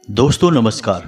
दोस्तों नमस्कार।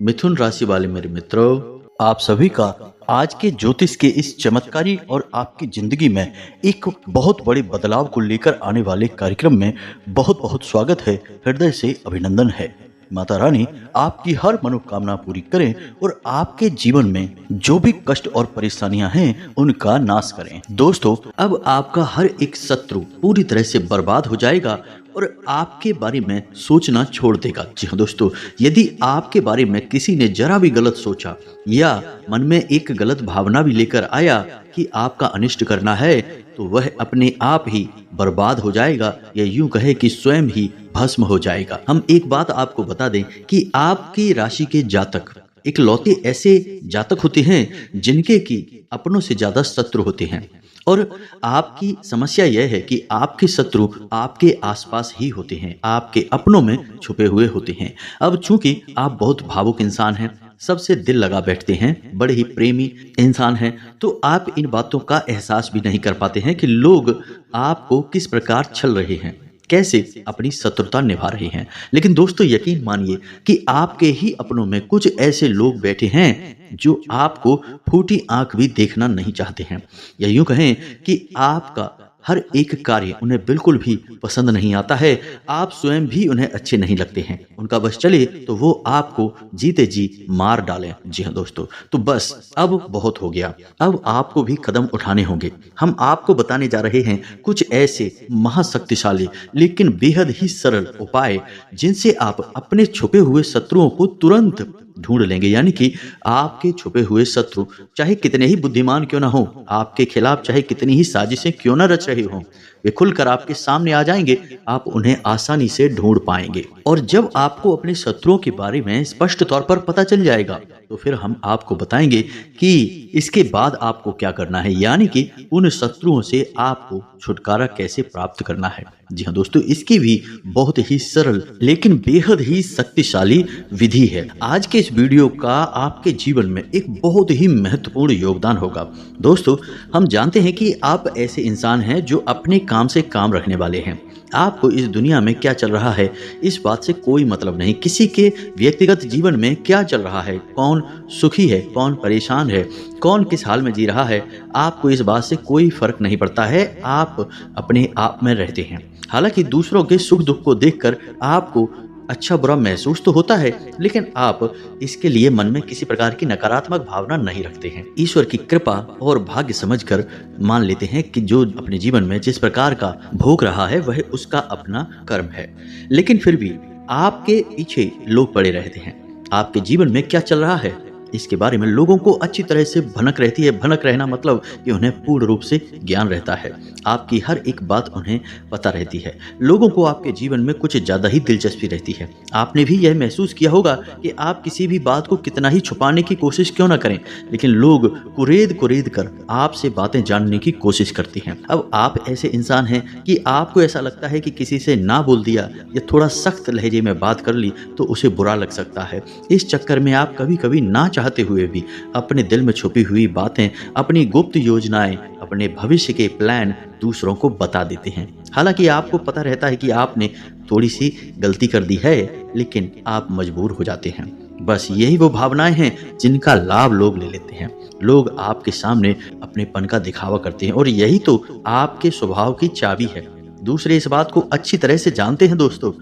मिथुन राशि वाले मेरे मित्रों, आप सभी का आज के ज्योतिष के इस चमत्कारी और आपकी जिंदगी में एक बहुत बड़े बदलाव को लेकर आने वाले कार्यक्रम में बहुत बहुत स्वागत है। हृदय से अभिनंदन है। माता रानी आपकी हर मनोकामना पूरी करें और आपके जीवन में जो भी कष्ट और परेशानियां हैं उनका नाश करें। दोस्तों, अब आपका हर एक शत्रु पूरी तरह से बर्बाद हो जाएगा और आपके बारे में सोचना छोड़ देगा। जी हाँ दोस्तों, यदि आपके बारे में किसी ने जरा भी गलत सोचा या मन में एक गलत भावना भी लेकर आया कि आपका अनिष्ट करना है, तो वह अपने आप ही बर्बाद हो जाएगा या यूं कहे कि स्वयं ही भस्म हो जाएगा। हम एक बात आपको बता दें कि आपकी राशि के जातक इकलौते ऐसे जातक होते हैं जिनके की अपनों से ज्यादा शत्रु होते हैं, और आपकी समस्या यह है कि आपके शत्रु आपके आसपास ही होते हैं, आपके अपनों में छुपे हुए होते हैं। अब चूंकि आप बहुत भावुक इंसान हैं, सबसे दिल लगा बैठते हैं, बड़े ही प्रेमी इंसान हैं, तो आप इन बातों का एहसास भी नहीं कर पाते हैं कि लोग आपको किस प्रकार छल रहे हैं, कैसे अपनी शत्रुता निभा रहे हैं। लेकिन दोस्तों, यकीन मानिए कि आपके ही अपनों में कुछ ऐसे लोग बैठे हैं जो आपको फूटी आंख भी देखना नहीं चाहते हैं, या यूं कहें कि आपका हर एक कार्य उन्हें बिल्कुल भी पसंद नहीं आता है। आप स्वयं भी उन्हें अच्छे नहीं लगते हैं। उनका बस चले तो वो आपको जीते जी मार डालें। जी हाँ दोस्तों, तो बस अब बहुत हो गया। अब आपको भी कदम उठाने होंगे। हम आपको बताने जा रहे हैं कुछ ऐसे महाशक्तिशाली लेकिन बेहद ही सरल उपाय जिनसे आप अपने छुपे हुए शत्रुओं को तुरंत ढूंढ लेंगे। यानी कि आपके छुपे हुए शत्रु चाहे कितने ही बुद्धिमान क्यों ना हो, आपके खिलाफ चाहे कितनी ही साजिशें क्यों ना रच रही हो, वे खुलकर आपके सामने आ जाएंगे। आप उन्हें आसानी से ढूंढ पाएंगे। और जब आपको अपने शत्रुओं के बारे में स्पष्ट तौर पर पता चल जाएगा, तो फिर हम आपको बताएंगे कि इसके बाद आपको क्या करना है, यानी कि उन शत्रुओं से आपको छुटकारा कैसे प्राप्त करना है। जी हाँ दोस्तों, इसकी भी बहुत ही सरल लेकिन बेहद ही शक्तिशाली विधि है। आज के इस वीडियो का आपके जीवन में एक बहुत ही महत्वपूर्ण योगदान होगा। दोस्तों, हम जानते हैं कि आप ऐसे इंसान हैं जो अपने काम से काम रखने वाले हैं। आपको इस दुनिया में क्या चल रहा है इस बात से कोई मतलब नहीं। किसी के व्यक्तिगत जीवन में क्या चल रहा है, कौन सुखी है, कौन परेशान है, कौन किस हाल में जी रहा है, आपको इस बात से कोई फर्क नहीं पड़ता है। आप अपने आप में रहते हैं। हालांकि दूसरों के सुख दुख को देखकर आपको अच्छा बुरा महसूस तो होता है, लेकिन आप इसके लिए मन में किसी प्रकार की नकारात्मक भावना नहीं रखते हैं। ईश्वर की कृपा और भाग्य समझकर मान लेते हैं कि जो अपने जीवन में जिस प्रकार का भोग रहा है वह उसका अपना कर्म है। लेकिन फिर भी आपके पीछे लोग पड़े रहते हैं। आपके जीवन में क्या चल रहा है इसके बारे में लोगों को अच्छी तरह से भनक रहती है। भनक रहना मतलब कि उन्हें पूर्ण रूप से ज्ञान रहता है। आपकी हर एक बात उन्हें पता रहती है। लोगों को आपके जीवन में कुछ ज़्यादा ही दिलचस्पी रहती है। आपने भी यह महसूस किया होगा कि आप किसी भी बात को कितना ही छुपाने की कोशिश क्यों ना करें, लेकिन लोग कुरेद कुरेद कर आपसे बातें जानने की कोशिश करते हैं। अब आप ऐसे इंसान हैं कि आपको ऐसा लगता है कि किसी से ना बोल दिया या थोड़ा सख्त लहजे में बात कर ली तो उसे बुरा लग सकता है। इस चक्कर में आप कभी कभी ना चाहते हुए भी अपने दिल में छुपी हुई बातें, अपनी गुप्त योजनाएं, अपने भविष्य के प्लान दूसरों को बता देते हैं। हालांकि आपको पता रहता है कि आपने थोड़ी सी गलती कर दी है, लेकिन आप मजबूर हो जाते हैं। बस यही वो भावनाएं हैं जिनका लाभ लोग ले लेते हैं। लोग आपके सामने अपनेपन का दिखावा करते हैं और यही तो आपके स्वभाव की चाबी है। दूसरे इस बात को अच्छी तरह से जानते हैं। दोस्तों,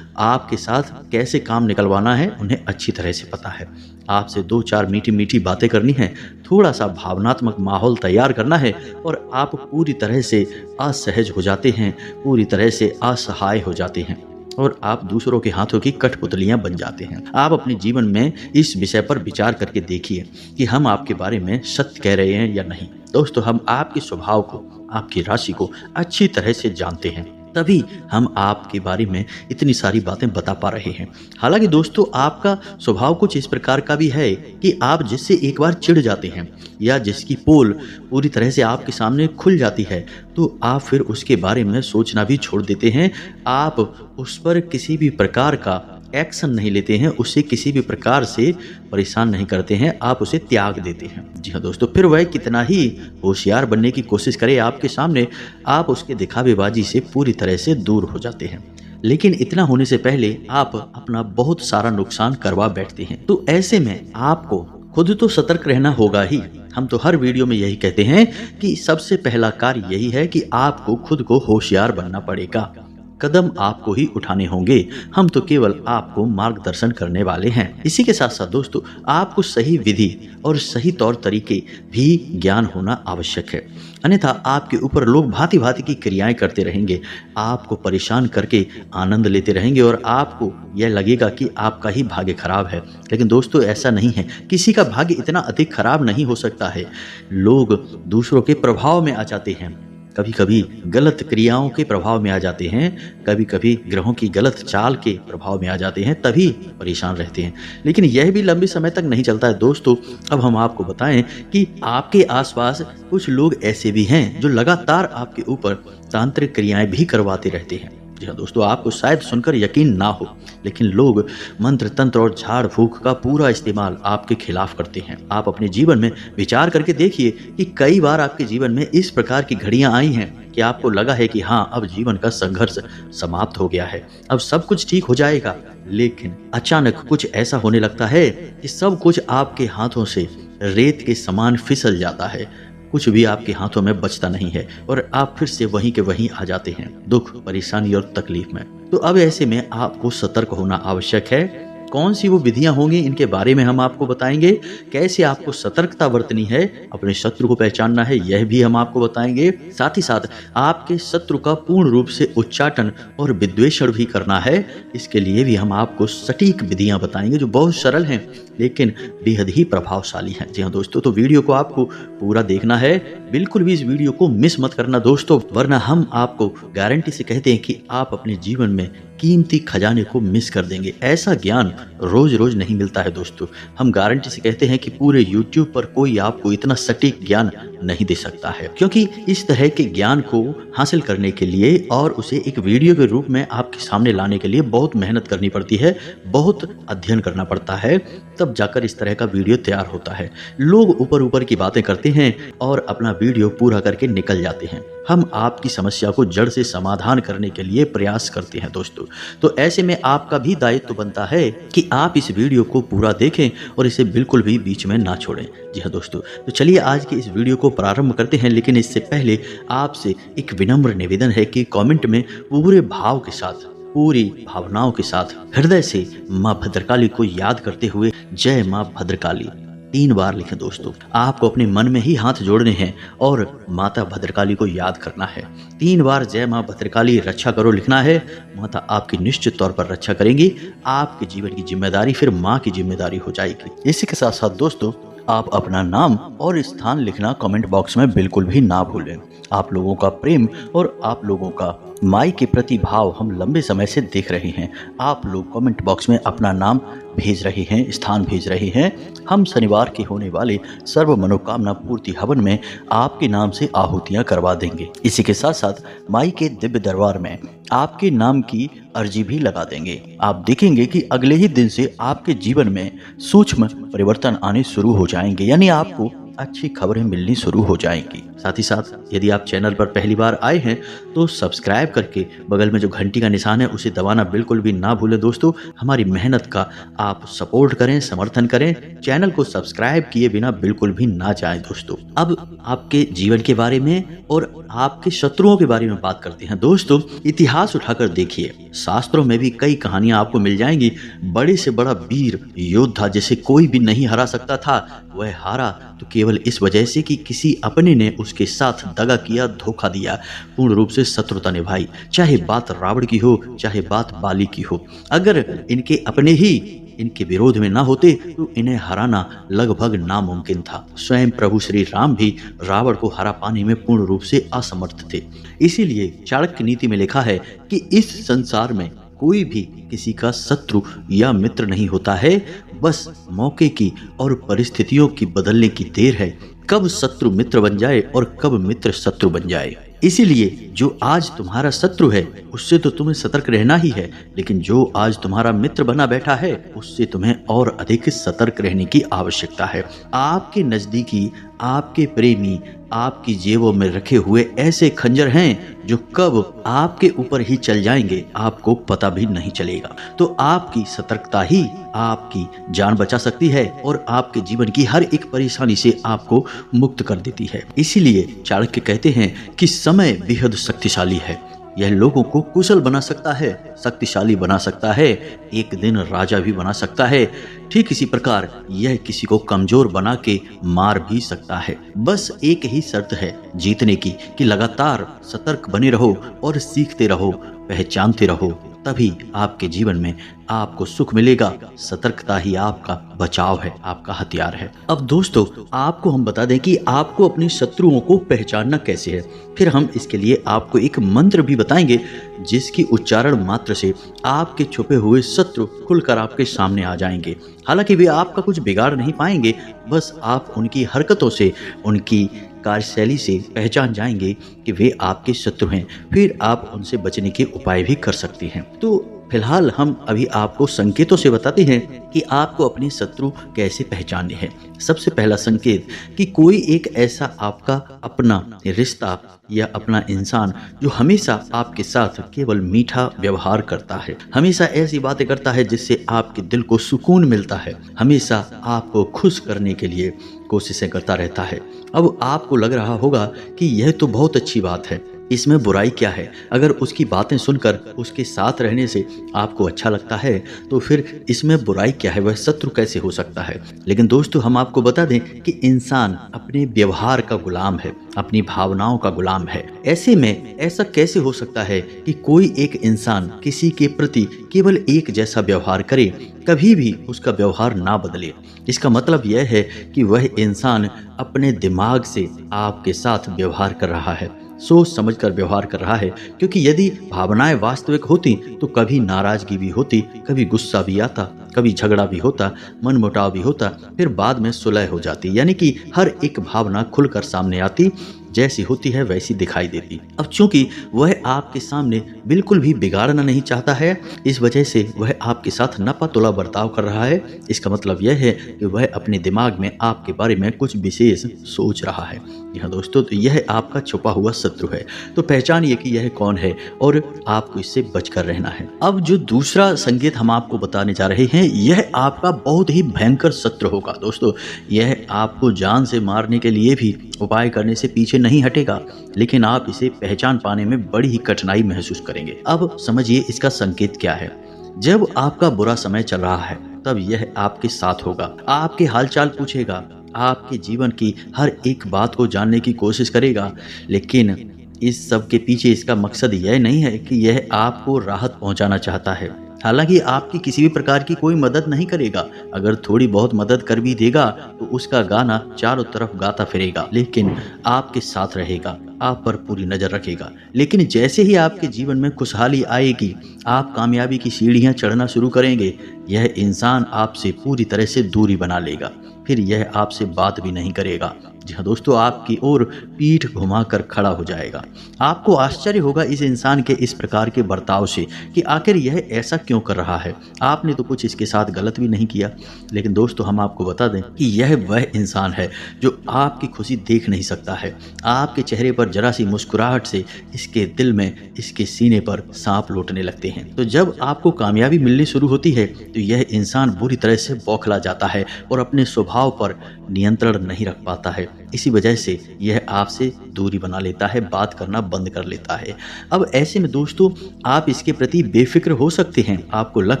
आपके साथ कैसे काम निकलवाना है उन्हें अच्छी तरह से पता है। आपसे दो चार मीठी मीठी बातें करनी है, थोड़ा सा भावनात्मक माहौल तैयार करना है और आप पूरी तरह से असहज हो जाते हैं, पूरी तरह से असहाय हो जाते हैं और आप दूसरों के हाथों की कठपुतलियां बन जाते हैं। आप अपने जीवन में इस विषय पर विचार करके देखिए कि हम आपके बारे में सत्य कह रहे हैं या नहीं। दोस्तों, हम आपके स्वभाव को, आपकी राशि को अच्छी तरह से जानते हैं, तभी हम आपके बारे में इतनी सारी बातें बता पा रहे हैं। हालांकि दोस्तों, आपका स्वभाव कुछ इस प्रकार का भी है कि आप जिससे एक बार चिढ़ जाते हैं या जिसकी पोल पूरी तरह से आपके सामने खुल जाती है, तो आप फिर उसके बारे में सोचना भी छोड़ देते हैं। आप उस पर किसी भी प्रकार का एक्शन नहीं लेते हैं, उसे किसी भी प्रकार से परेशान नहीं करते हैं, आप उसे त्याग देते हैं। जी हाँ दोस्तों, फिर वह कितना ही होशियार बनने की कोशिश करे आपके सामने, आप उसके दिखावेबाजी से पूरी तरह से दूर हो जाते हैं। लेकिन इतना होने से पहले आप अपना बहुत सारा नुकसान करवा बैठते हैं। तो ऐसे में आपको खुद तो सतर्क रहना होगा ही। हम तो हर वीडियो में यही कहते हैं कि सबसे पहला कार्य यही है कि आपको खुद को होशियार बनना पड़ेगा। कदम आपको ही उठाने होंगे, हम तो केवल आपको मार्गदर्शन करने वाले हैं। इसी के साथ साथ दोस्तों, आपको सही विधि और सही तौर तरीके भी ज्ञान होना आवश्यक है, अन्यथा आपके ऊपर लोग भांति भांति की क्रियाएं करते रहेंगे, आपको परेशान करके आनंद लेते रहेंगे और आपको यह लगेगा कि आपका ही भाग्य खराब है। लेकिन दोस्तों ऐसा नहीं है, किसी का भाग्य इतना अधिक खराब नहीं हो सकता है। लोग दूसरों के प्रभाव में आ जाते हैं, कभी कभी गलत क्रियाओं के प्रभाव में आ जाते हैं, कभी कभी ग्रहों की गलत चाल के प्रभाव में आ जाते हैं, तभी परेशान रहते हैं। लेकिन यह भी लंबे समय तक नहीं चलता है दोस्तों। अब हम आपको बताएं कि आपके आसपास कुछ लोग ऐसे भी हैं जो लगातार आपके ऊपर तांत्रिक क्रियाएं भी करवाते रहते हैं। जी हाँ दोस्तों, आपको शायद सुनकर यकीन ना हो, लेकिन लोग मंत्र तंत्र और झाड़ फूक का पूरा इस्तेमाल आपके खिलाफ करते हैं। आप अपने जीवन में विचार करके देखिए कि कई बार आपके जीवन में इस प्रकार की घड़ियां आई हैं कि आपको लगा है कि हाँ, अब जीवन का संघर्ष समाप्त हो गया है, अब सब कुछ ठीक हो जाएगा। लेकिन अचानक कुछ ऐसा होने लगता है कि सब कुछ आपके हाथों से रेत के समान फिसल जाता है, कुछ भी आपके हाथों में बचता नहीं है और आप फिर से वहीं के वहीं आ जाते हैं, दुख, परेशानी और तकलीफ में। तो अब ऐसे में आपको सतर्क होना आवश्यक है। कौन सी वो विधियां होंगी, इनके बारे में हम आपको बताएंगे। कैसे आपको सतर्कता बरतनी है, अपने शत्रु को पहचानना है, यह भी हम आपको बताएंगे। साथ ही साथ आपके शत्रु का पूर्ण रूप से उच्चाटन और विद्वेषण भी करना है। इसके लिए भी हम आपको सटीक विधियां बताएंगे जो बहुत सरल हैं लेकिन बेहद ही प्रभावशाली हैं। जी हाँ दोस्तों, तो वीडियो को आपको पूरा देखना है, बिल्कुल भी इस वीडियो को मिस मत करना दोस्तों, वरना हम आपको गारंटी से कहते हैं कि आप अपने जीवन में कीमती खजाने को मिस कर देंगे। ऐसा ज्ञान रोज रोज नहीं मिलता है दोस्तों। हम गारंटी से कहते हैं कि पूरे YouTube पर कोई आपको इतना सटीक ज्ञान नहीं दे सकता है, क्योंकि इस तरह के ज्ञान को हासिल करने के लिए और उसे एक वीडियो के रूप में आपके सामने लाने के लिए बहुत मेहनत करनी पड़ती है, बहुत अध्ययन करना पड़ता है, तब जाकर इस तरह का वीडियो तैयार होता है। लोग ऊपर ऊपर की बातें करते हैं और अपना वीडियो पूरा करके निकल जाते हैं। हम आपकी समस्या को जड़ से समाधान करने के लिए प्रयास करते हैं दोस्तों। तो ऐसे में आपका भी दायित्व बनता है कि आप इस वीडियो को पूरा देखें और इसे बिल्कुल भी बीच में ना छोड़ें। जी हाँ दोस्तों, तो चलिए आज के इस वीडियो को प्रारंभ करते हैं। लेकिन इससे पहले आपसे एक विनम्र निवेदन है कि कमेंट में पूरे भाव के साथ, पूरी भावनाओं के साथ, हृदय से माँ भद्रकाली को याद करते हुए जय माँ भद्रकाली 3 बार लिखें दोस्तों। आपको अपने मन में ही हाथ जोड़ने हैं और माता भद्रकाली को याद करना है। 3 बार जय माँ भद्रकाली रक्षा करो लिखना है। माता आपकी निश्चित तौर पर रक्षा करेंगी। आपके जीवन की जिम्मेदारी फिर माँ की जिम्मेदारी हो जाएगी। इसी के साथ साथ दोस्तों, आप अपना नाम और स्थान लिखना कमेंट बॉक्स में बिल्कुल भी ना भूलें। आप लोगों का प्रेम और आप लोगों का माई के प्रति भाव हम लंबे समय से देख रहे हैं। आप लोग कमेंट बॉक्स में अपना नाम भेज रहे हैं, स्थान भेज रहे हैं। हम शनिवार के होने वाले सर्व मनोकामना पूर्ति हवन में आपके नाम से आहुतियां करवा देंगे। इसी के साथ साथ माई के दिव्य दरबार में आपके नाम की अर्जी भी लगा देंगे। आप देखेंगे कि अगले ही दिन से आपके जीवन में सूक्ष्म परिवर्तन आने शुरू हो जाएंगे, यानी आपको अच्छी खबरें मिलनी शुरू हो जाएंगी। साथ ही साथ यदि आप चैनल पर पहली बार आए हैं तो सब्सक्राइब करके बगल में जो घंटी का निशान है उसे दबाना बिल्कुल भी ना भूलें दोस्तों। हमारी मेहनत का आप सपोर्ट करें, समर्थन करें। चैनल को सब्सक्राइब किए बिना बिल्कुल भी ना जाएं दोस्तों। अब आपके जीवन के बारे में और आपके शत्रुओं के बारे में बात करते हैं दोस्तों। इतिहास उठाकर देखिए, शास्त्रों में भी कई कहानियां आपको मिल जाएंगी। बड़े से बड़ा वीर योद्धा जिसे कोई भी नहीं हरा सकता था, वह हारा तो केवल इस वजह से कि किसी अपने ने उसके साथ दगा किया, धोखा दिया, पूर्ण रूप से शत्रुता निभाई। चाहे बात रावण की हो, चाहे बात बाली की हो, अगर इनके अपने ही इनके विरोध में ना होते तो इन्हें हराना लगभग नामुमकिन था। स्वयं प्रभु श्री राम भी रावण को हरा पाने में पूर्ण रूप से असमर्थ थे। इसीलिए चाणक्य नीति में लिखा है कि इस संसार में कोई भी किसी का शत्रु या मित्र नहीं होता है, बस मौके की और परिस्थितियों की बदलने की देर है, कब शत्रु मित्र बन जाए और कब मित्र शत्रु बन जाए। इसीलिए जो आज तुम्हारा शत्रु है उससे तो तुम्हें सतर्क रहना ही है, लेकिन जो आज तुम्हारा मित्र बना बैठा है उससे तुम्हें और अधिक सतर्क रहने की आवश्यकता है। आपके नजदीकी आपके प्रेमी आपकी जेबों में रखे हुए ऐसे खंजर हैं जो कब आपके ऊपर ही चल जाएंगे आपको पता भी नहीं चलेगा। तो आपकी सतर्कता ही आपकी जान बचा सकती है और आपके जीवन की हर एक परेशानी से आपको मुक्त कर देती है। इसीलिए चाणक्य कहते हैं कि समय बेहद शक्तिशाली है। यह लोगों को कुशल बना सकता है, शक्तिशाली बना सकता है, एक दिन राजा भी बना सकता है। ठीक इसी प्रकार यह किसी को कमजोर बना के मार भी सकता है। बस एक ही शर्त है जीतने की कि लगातार सतर्क बने रहो और सीखते रहो, पहचानते रहो, तभी आपके जीवन में आपको सुख मिलेगा। सतर्कता ही आपका बचाव है, आपका हथियार है। अब दोस्तों आपको हम बता दें कि आपको अपने शत्रुओं को पहचानना कैसे है। फिर हम इसके लिए आपको एक मंत्र भी बताएंगे जिसकी उच्चारण मात्र से आपके छुपे हुए शत्रु खुलकर आपके सामने आ जाएंगे। हालांकि वे आपका कुछ बिगाड़ नहीं पाएंगे, बस आप उनकी हरकतों से, उनकी कार्यशैली से पहचान जाएंगे कि वे आपके शत्रु हैं। फिर आप उनसे बचने के उपाय भी कर सकते हैं। तो फिलहाल हम अभी आपको संकेतों से बताते हैं कि आपको अपने शत्रु कैसे पहचानने हैं। सबसे पहला संकेत कि कोई एक ऐसा आपका अपना रिश्ता या अपना इंसान जो हमेशा आपके साथ केवल मीठा व्यवहार करता है, हमेशा ऐसी बातें करता है जिससे आपके दिल को सुकून मिलता है, हमेशा आपको खुश करने के लिए कोशिशें करता रहता है। अब आपको लग रहा होगा कि यह तो बहुत अच्छी बात है, इसमें बुराई क्या है। अगर उसकी बातें सुनकर उसके साथ रहने से आपको अच्छा लगता है तो फिर इसमें बुराई क्या है, वह शत्रु कैसे हो सकता है। लेकिन दोस्तों हम आपको बता दें कि इंसान अपने व्यवहार का गुलाम है, अपनी भावनाओं का गुलाम है। ऐसे में ऐसा कैसे हो सकता है कि कोई एक इंसान किसी के प्रति केवल एक जैसा व्यवहार करे, कभी भी उसका व्यवहार ना बदले। इसका मतलब यह है कि वह इंसान अपने दिमाग से आपके साथ व्यवहार कर रहा है, सोच समझकर व्यवहार कर रहा है। क्योंकि यदि भावनाएं वास्तविक होती तो कभी नाराजगी भी होती, कभी गुस्सा भी आता, कभी झगड़ा भी होता, मनमुटाव भी होता, फिर बाद में सुलह हो जाती। यानी कि हर एक भावना खुलकर सामने आती, जैसी होती है वैसी दिखाई देती। अब चूंकि वह आपके सामने बिल्कुल भी बिगाड़ना नहीं चाहता है, इस वजह से वह आपके साथ नपातुला बर्ताव कर रहा है। इसका मतलब यह है कि वह अपने दिमाग में आपके बारे में कुछ विशेष सोच रहा है। यहाँ दोस्तों तो यह आपका छुपा हुआ शत्रु है। तो पहचानिए कि यह कौन है और आपको इससे बचकर रहना है। अब जो दूसरा संकेत हम आपको बताने जा रहे हैं, यह आपका बहुत ही भयंकर शत्रु होगा। दोस्तों यह आपको जान से मारने के लिए भी उपाय करने से पीछे नहीं हटेगा, लेकिन आप इसे पहचान पाने में बड़ी ही कठिनाई महसूस करेंगे। अब समझिए इसका संकेत क्या है। जब आपका बुरा समय चल रहा है तब यह आपके साथ होगा, आपके हालचाल पूछेगा, आपके जीवन की हर एक बात को जानने की कोशिश करेगा। लेकिन इस सब के पीछे इसका मकसद यह नहीं है कि यह आपको राहत पहुंचाना चाहता है। हालांकि आपकी किसी भी प्रकार की कोई मदद नहीं करेगा। अगर थोड़ी बहुत मदद कर भी देगा तो उसका गाना चारों तरफ गाता फिरेगा, लेकिन आपके साथ रहेगा, आप पर पूरी नजर रखेगा। लेकिन जैसे ही आपके जीवन में खुशहाली आएगी, आप कामयाबी की सीढ़ियां चढ़ना शुरू करेंगे, यह इंसान आपसे पूरी तरह से दूरी बना लेगा। फिर यह आपसे बात भी नहीं करेगा। जी हाँ दोस्तों, आपकी ओर पीठ घुमाकर खड़ा हो जाएगा। आपको आश्चर्य होगा इस इंसान के इस प्रकार के बर्ताव से कि आखिर यह ऐसा क्यों कर रहा है। आपने तो कुछ इसके साथ गलत भी नहीं किया। लेकिन दोस्तों हम आपको बता दें कि यह वह इंसान है जो आपकी खुशी देख नहीं सकता है। आपके चेहरे पर जरा सी मुस्कुराहट से इसके दिल में, इसके सीने पर सांप लौटने लगते हैं। तो जब आपको कामयाबी मिलनी शुरू होती है तो यह इंसान बुरी तरह से बौखला जाता है और अपने स्वभाव पर नियंत्रण नहीं रख पाता है। इसी वजह से यह आपसे दूरी बना लेता है, बात करना बंद कर लेता है। अब ऐसे में दोस्तों आप इसके प्रति बेफिक्र हो सकते हैं। आपको लग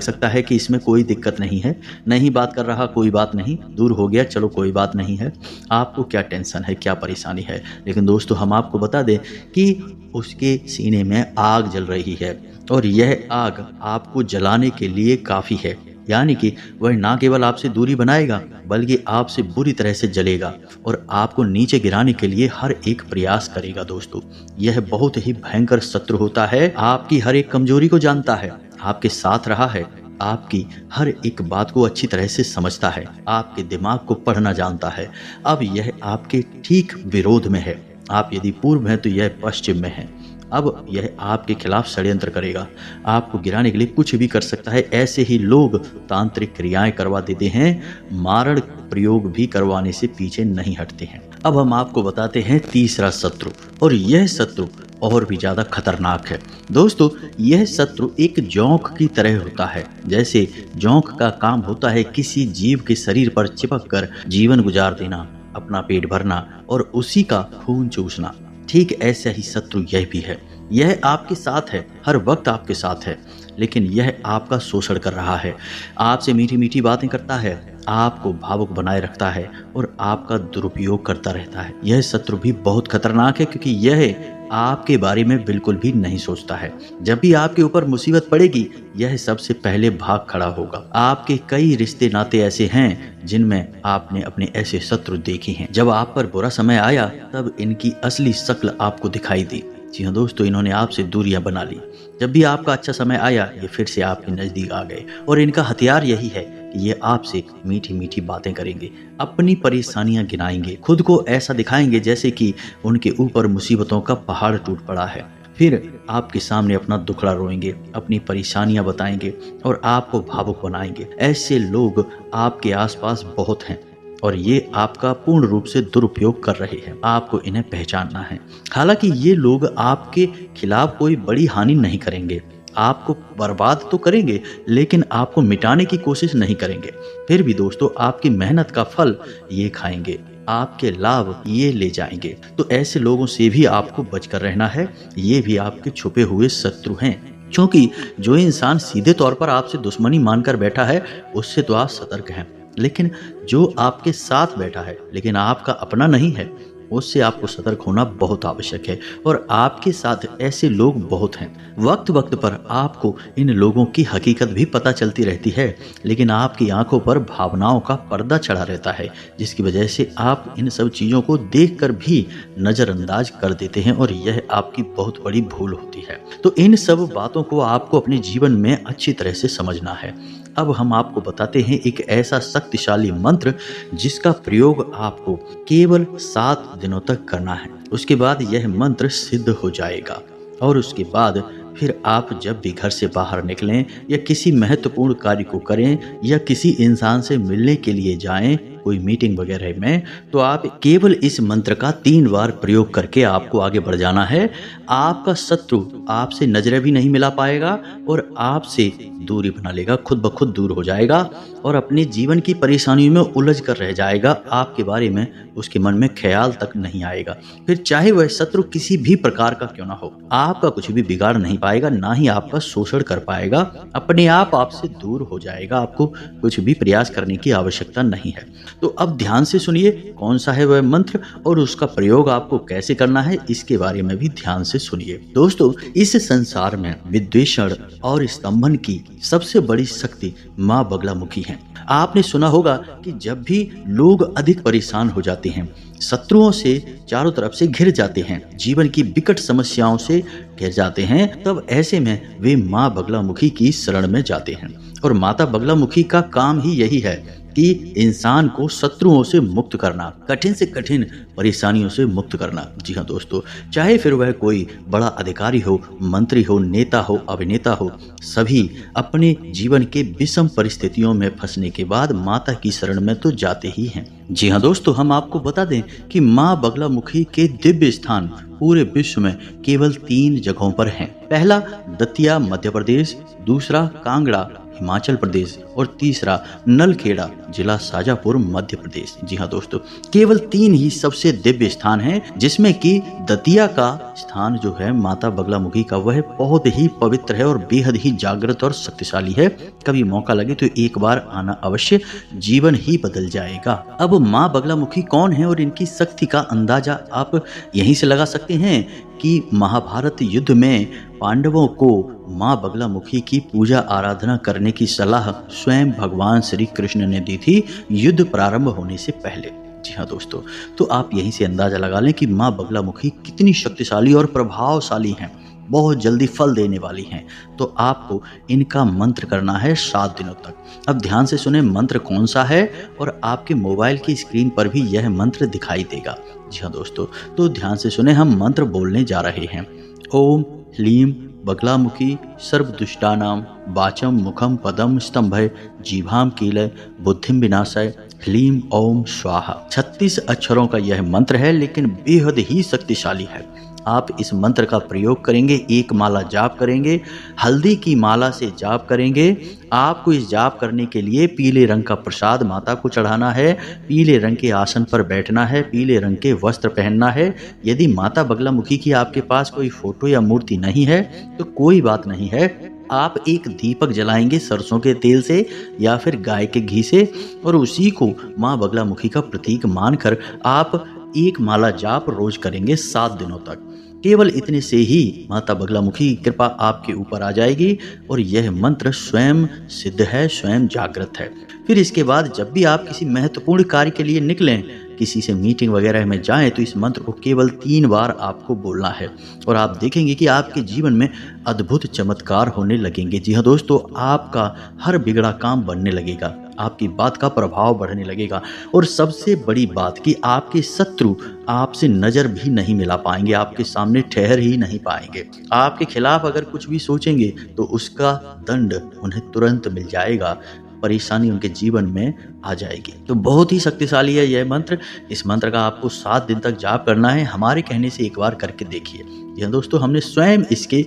सकता है कि इसमें कोई दिक्कत नहीं है, नहीं बात कर रहा, कोई बात नहीं, दूर हो गया, चलो कोई बात नहीं है, आपको क्या टेंशन है, क्या परेशानी है। लेकिन दोस्तों हम आपको बता दें कि उसके सीने में आग जल रही है और यह आग आपको जलाने के लिए काफ़ी है। यानी कि वह ना केवल आपसे दूरी बनाएगा बल्कि आपसे बुरी तरह से जलेगा और आपको नीचे गिराने के लिए हर एक प्रयास करेगा। दोस्तों यह बहुत ही भयंकर शत्रु होता है, आपकी हर एक कमजोरी को जानता है, आपके साथ रहा है, आपकी हर एक बात को अच्छी तरह से समझता है, आपके दिमाग को पढ़ना जानता है। अब यह आपके ठीक विरोध में है। आप यदि पूर्व हैं तो यह पश्चिम में है। अब यह आपके खिलाफ षड्यंत्र करेगा, आपको गिराने के लिए कुछ भी कर सकता है। ऐसे ही लोग तांत्रिक क्रियाएं करवा देते हैं, मारण प्रयोग भी करवाने से पीछे नहीं हटते हैं। अब हम आपको बताते हैं तीसरा शत्रु, और यह शत्रु और भी ज्यादा खतरनाक है। दोस्तों, यह शत्रु एक जोंक की तरह होता है। जैसे जोंक का काम होता है किसी जीव के शरीर पर चिपक कर जीवन गुजार देना, अपना पेट भरना और उसी का खून चूसना, ठीक ऐसा ही शत्रु यह भी है। यह आपके साथ है, हर वक्त आपके साथ है, लेकिन यह आपका शोषण कर रहा है। आपसे मीठी मीठी बातें करता है, आपको भावुक बनाए रखता है और आपका दुरुपयोग करता रहता है। यह शत्रु भी बहुत खतरनाक है, क्योंकि यह आपके बारे में बिल्कुल भी नहीं सोचता है। जब भी आपके ऊपर मुसीबत पड़ेगी, यह सबसे पहले भाग खड़ा होगा। आपके कई रिश्ते नाते ऐसे हैं जिनमें आपने अपने ऐसे शत्रु देखे हैं। जब आप पर बुरा समय आया, तब इनकी असली शक्ल आपको दिखाई दी। जी हाँ दोस्तों, इन्होंने आपसे दूरियां बना ली। जब भी आपका अच्छा समय आया, ये फिर से आपके नजदीक आ गए, और इनका हथियार यही है कि ये आपसे मीठी मीठी बातें करेंगे, अपनी परेशानियां गिनाएंगे, खुद को ऐसा दिखाएंगे जैसे कि उनके ऊपर मुसीबतों का पहाड़ टूट पड़ा है। फिर आपके सामने अपना दुखड़ा रोएंगे, अपनी परेशानियां बताएंगे और आपको भावुक बनाएंगे। ऐसे लोग आपके आसपास बहुत हैं, और ये आपका पूर्ण रूप से दुरुपयोग कर रहे हैं। आपको इन्हें पहचानना है। हालांकि ये लोग आपके खिलाफ कोई बड़ी हानि नहीं करेंगे, आपको बर्बाद तो करेंगे, लेकिन आपको मिटाने की कोशिश नहीं करेंगे। फिर भी दोस्तों, आपकी मेहनत का फल ये खाएंगे, आपके लाभ ये ले जाएंगे। तो ऐसे लोगों से भी आपको बचकर रहना है। ये भी आपके छुपे हुए शत्रु हैं, क्योंकि जो इंसान सीधे तौर पर आपसे दुश्मनी मानकर बैठा है, उससे तो आप सतर्क हैं, लेकिन जो आपके साथ बैठा है लेकिन आपका अपना नहीं है, उससे आपको सतर्क होना बहुत आवश्यक है। और आपके साथ ऐसे लोग बहुत हैं। वक्त वक्त पर आपको इन लोगों की हकीकत भी पता चलती रहती है, लेकिन आपकी आंखों पर भावनाओं का पर्दा चढ़ा रहता है, जिसकी वजह से आप इन सब चीज़ों को देखकर भी नज़रअंदाज कर देते हैं, और यह आपकी बहुत बड़ी भूल होती है। तो इन सब बातों को आपको अपने जीवन में अच्छी तरह से समझना है। अब हम आपको बताते हैं एक ऐसा शक्तिशाली मंत्र जिसका प्रयोग आपको केवल 7 दिनों तक करना है। उसके बाद यह मंत्र सिद्ध हो जाएगा, और उसके बाद फिर आप जब भी घर से बाहर निकलें या किसी महत्वपूर्ण कार्य को करें या किसी इंसान से मिलने के लिए जाएं, कोई मीटिंग वगैरह में, तो आप केवल इस मंत्र का 3 बार प्रयोग करके आपको आगे बढ़ जाना है। आपका शत्रु आपसे नजरें भी नहीं मिला पाएगा और आपसे दूरी बना लेगा, खुद ब खुद दूर हो जाएगा और अपने जीवन की परेशानियों में उलझ कर रह जाएगा। आपके बारे में उसके मन में ख्याल तक नहीं आएगा। फिर चाहे वह शत्रु किसी भी प्रकार का क्यों ना हो, आपका कुछ भी बिगाड़ नहीं पाएगा, ना ही आपका शोषण कर पाएगा। अपने आप आपसे दूर हो जाएगा। आपको कुछ भी प्रयास करने की आवश्यकता नहीं है। तो अब ध्यान से सुनिए कौन सा है वह मंत्र और उसका प्रयोग आपको कैसे करना है, इसके बारे में भी ध्यान से सुनिए। दोस्तों, इस संसार में विद्वेषण और स्तंभन की सबसे बड़ी शक्ति माँ बगलामुखी है। आपने सुना होगा कि जब भी लोग अधिक परेशान हो जाते हैं, शत्रुओं से चारों तरफ से घिर जाते हैं, जीवन की विकट समस्याओं से घिर जाते हैं, तब ऐसे में वे माँ बगलामुखी की शरण में जाते हैं। और माता बगलामुखी का काम ही यही है कि इंसान को शत्रुओं से मुक्त करना, कठिन से कठिन परेशानियों से मुक्त करना। जी हाँ दोस्तों, चाहे फिर वह कोई बड़ा अधिकारी हो, मंत्री हो, नेता हो, अभिनेता हो, सभी अपने जीवन के विषम परिस्थितियों में फंसने के बाद माता की शरण में तो जाते ही हैं। जी हाँ दोस्तों, हम आपको बता दें कि माँ बगलामुखी के दिव्य स्थान पूरे विश्व में केवल 3 जगहों पर हैं। पहला दतिया मध्य प्रदेश, दूसरा कांगड़ा हिमाचल प्रदेश और तीसरा नलखेड़ा जिला शाजापुर मध्य प्रदेश। जी हाँ दोस्तों, केवल 3 ही सबसे दिव्य स्थान हैं, जिसमें कि दतिया का स्थान जो है माता बगलामुखी का, वह बहुत ही पवित्र है और बेहद ही जागृत और शक्तिशाली है। कभी मौका लगे तो एक बार आना अवश्य, जीवन ही बदल जाएगा। अब माँ बगलामुखी कौन है और इनकी शक्ति का अंदाजा आप यहीं से लगा सकते हैं कि महाभारत युद्ध में पांडवों को माँ बगलामुखी की पूजा आराधना करने की सलाह स्वयं भगवान श्री कृष्ण ने दी थी युद्ध प्रारंभ होने से पहले। जी हाँ दोस्तों, तो आप यहीं से अंदाजा लगा लें कि माँ बगलामुखी कितनी शक्तिशाली और प्रभावशाली हैं, बहुत जल्दी फल देने वाली हैं। तो आपको इनका मंत्र करना है 7 दिनों तक। अब ध्यान से सुने मंत्र कौन सा है, और आपके मोबाइल की स्क्रीन पर भी यह मंत्र दिखाई देगा। जी हाँ दोस्तों, तो ध्यान से सुने, हम मंत्र बोलने जा रहे हैं। ओम ह्लीम बगलामुखी सर्वदुष्टानां वाचम मुखम पदम स्तंभय जीभाम कीलय बुद्धिम विनाशय ह्लीं ओम स्वाहा। 36 अक्षरों का यह मंत्र है, लेकिन बेहद ही शक्तिशाली है। आप इस मंत्र का प्रयोग करेंगे, एक माला जाप करेंगे, हल्दी की माला से जाप करेंगे। आपको इस जाप करने के लिए पीले रंग का प्रसाद माता को चढ़ाना है, पीले रंग के आसन पर बैठना है, पीले रंग के वस्त्र पहनना है। यदि माता बगलामुखी की आपके पास कोई फोटो या मूर्ति नहीं है तो कोई बात नहीं है, आप एक दीपक जलाएंगे सरसों के तेल से या फिर गाय के घी से, और उसी को माँ बगलामुखी का प्रतीक मानकर आप एक माला जाप रोज करेंगे 7 दिनों तक। केवल इतने से ही माता बगलामुखी की कृपा आपके ऊपर आ जाएगी और यह मंत्र स्वयं सिद्ध है, स्वयं जागृत है। फिर इसके बाद जब भी आप किसी महत्वपूर्ण कार्य के लिए निकलें, किसी से मीटिंग वगैरह में जाएं, तो इस मंत्र को केवल 3 बार आपको बोलना है और आप देखेंगे कि आपके जीवन में अद्भुत चमत्कार होने लगेंगे। जी हाँ दोस्तों, आपका हर बिगड़ा काम बनने लगेगा, आपकी बात का प्रभाव बढ़ने लगेगा और सबसे बड़ी बात कि आपके शत्रु आपसे नजर भी नहीं मिला पाएंगे, आपके सामने ठहर ही नहीं पाएंगे। आपके खिलाफ अगर कुछ भी सोचेंगे तो उसका दंड उन्हें तुरंत मिल जाएगा, परेशानी उनके जीवन में आ जाएगी। तो बहुत ही शक्तिशाली है यह मंत्र। इस मंत्र का आपको 7 दिन तक जाप करना है। हमारे कहने से एक बार करके देखिए। यह दोस्तों, हमने स्वयं इसके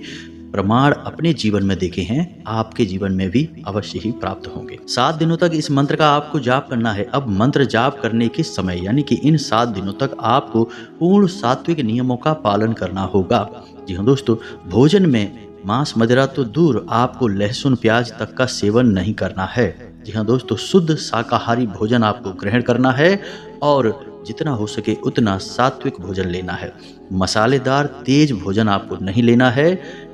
प्रमाण अपने जीवन में देखे हैं, आपके जीवन में भी अवश्य ही प्राप्त होंगे। 7 दिनों तक इस मंत्र का आपको जाप करना है। अब मंत्र जाप करने के समय यानी कि इन 7 दिनों तक आपको पूर्ण सात्विक नियमों का पालन करना होगा। जी हाँ दोस्तों, भोजन में मांस मदिरा तो दूर, आपको लहसुन प्याज तक का सेवन नहीं करना है। जी हाँ दोस्तों, शुद्ध शाकाहारी भोजन आपको ग्रहण करना है और जितना हो सके उतना सात्विक भोजन लेना है। मसालेदार तेज भोजन आपको नहीं लेना है।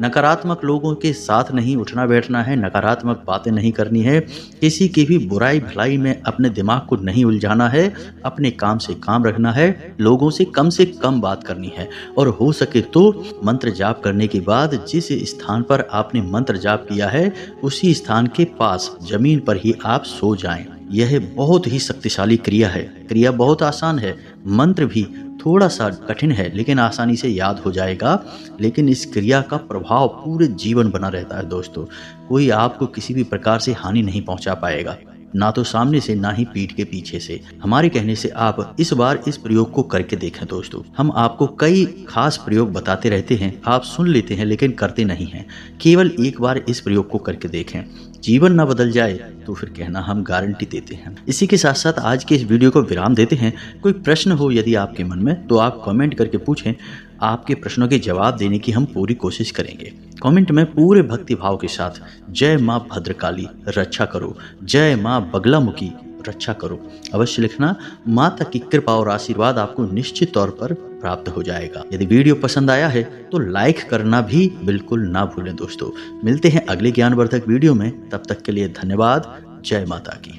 नकारात्मक लोगों के साथ नहीं उठना बैठना है, नकारात्मक बातें नहीं करनी है, किसी की भी बुराई भलाई में अपने दिमाग को नहीं उलझाना है, अपने काम से काम रखना है, लोगों से कम बात करनी है और हो सके तो मंत्र जाप करने के बाद जिस स्थान पर आपने मंत्र जाप किया है उसी स्थान के पास जमीन पर ही आप सो जाएं। यह बहुत ही शक्तिशाली क्रिया है। क्रिया बहुत आसान है, मंत्र भी थोड़ा सा कठिन है लेकिन आसानी से याद हो जाएगा। लेकिन इस क्रिया का प्रभाव पूरे जीवन बना रहता है दोस्तों। कोई आपको किसी भी प्रकार से हानि नहीं पहुंचा पाएगा, ना तो सामने से ना ही पीठ के पीछे से। हमारे कहने से आप इस बार इस प्रयोग को करके देखें दोस्तों। हम आपको कई खास प्रयोग बताते रहते हैं, आप सुन लेते हैं लेकिन करते नहीं हैं। केवल एक बार इस प्रयोग को करके देखें, जीवन ना बदल जाए तो फिर कहना हम गारंटी देते हैं। इसी के साथ साथ आज के इस वीडियो को विराम देते हैं। कोई प्रश्न हो यदि आपके मन में तो आप कमेंट करके पूछें, आपके प्रश्नों के जवाब देने की हम पूरी कोशिश करेंगे। कमेंट में पूरे भक्ति भाव के साथ जय माँ भद्रकाली रक्षा करो, जय माँ बगलामुखी रक्षा करो अवश्य लिखना। माता की कृपा और आशीर्वाद आपको निश्चित तौर पर प्राप्त हो जाएगा। यदि वीडियो पसंद आया है तो लाइक करना भी बिल्कुल ना भूलें दोस्तों। मिलते हैं अगले ज्ञानवर्धक वीडियो में, तब तक के लिए धन्यवाद। जय माता की।